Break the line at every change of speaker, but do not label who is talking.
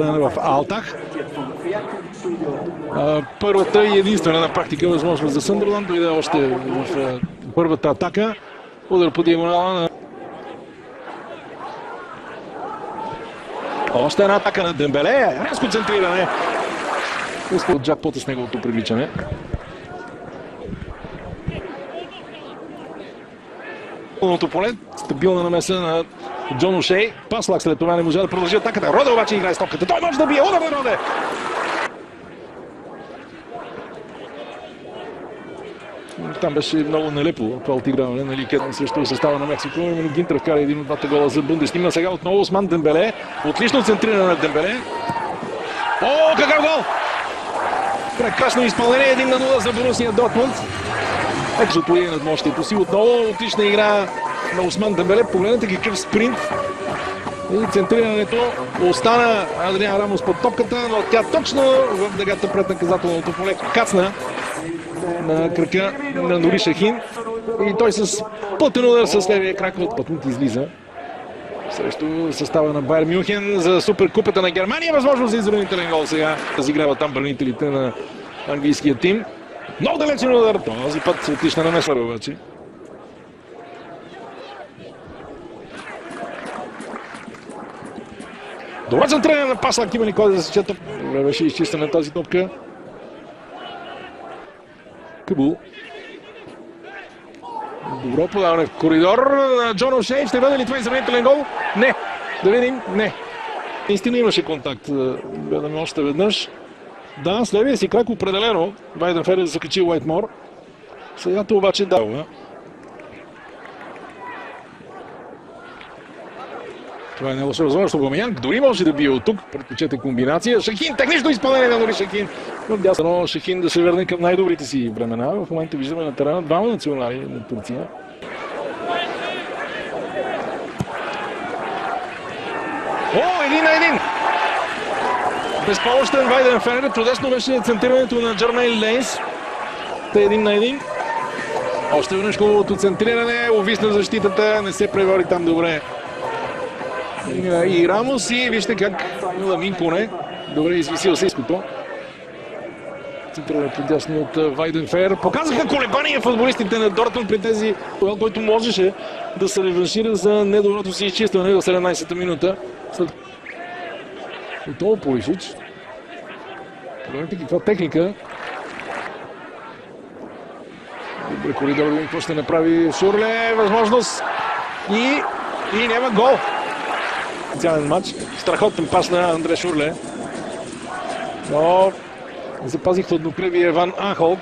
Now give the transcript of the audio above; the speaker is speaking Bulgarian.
В Алтах. Първата и единствена на практика възможност за Съндърланд дойде още в първата атака. Удар по диагонала. Още една атака на Дембеле. Резко центриране. От джакпота с неговото привличане. Пълното поле. Стабилна намеса на Джон Ошей. Паслак след това не може да продължи атаката. Роде обаче играе с топката. Той може да бие. Удар на Роде. Там беше много нелепо това отиграване, нали, Кедън срещу състава на Мексико. Гинтер вкара един от двата гола за Бундеслига. Сега отново Осман Дембеле. Отлично центриране на Дембеле. О, какъв гол! Прекрасно изпълнение, 1-0 за Борусия Дортмунд. Ето затворение над мощието си. Отново отлична игра на Осман Дембеле. Погледнете какъв спринт. И центрирането остана Адриан Рамос под топката, но тя точно в дъгата пред наказателното поле кацна на крака на Нури Шахин. И той с плътен удар с левия крак от пътнат излиза срещу състава на Байер Мюнхен за суперкупата на Германия. Възможно за изравнителен гол сега. Разиграва там бранителите на английския тим. Много далечен удар. Този път отлична намеса обаче. Добро центриране на Паслак. Има ли кой да засече топка? Добре беше изчистена тази топка. Кабул. Добро подаване в коридор на Джон Ошей. Ще бъде ли това изравнителен гол? Не. Да видим. Не. Наистина имаше контакт. Гледаме още веднъж. Да, с левия си крак определено. Вайденфелер закачи Уайтмор. Сегато обаче да. Това е не лошо възможност. Обамеянг дори може да бие от тук. Предпочете комбинация. Шахин, технично изпълнение на Нури Шахин. Но Шахин да се върне към най-добрите си времена. В момента виждаме на терена двама национали на Турция. О, 1-1! Безпомощен Вайденфелер. Чудесно беше центрирането на Джермейн Лейнс. Те 1-1. Още веднъж хубавото центриране. Увисна защитата. Не се пребори там добре. И Рамос, и вижте как Ламин Коне добре извисил сиското. Центриране подясни от Вайденфелер. Показаха колебания футболистите на Дортмунд при тези, който можеше да се реваншира за недоброто си изчистване в 17-та минута. Отново Пулишич. Погледнете каква техника. Добре коридор да видим какво ще направи Шурле. Възможност. И няма гол. Специален матч. Страхотен пас на Андре Шурле. Но запази хладнокръвие Ван Анхолт.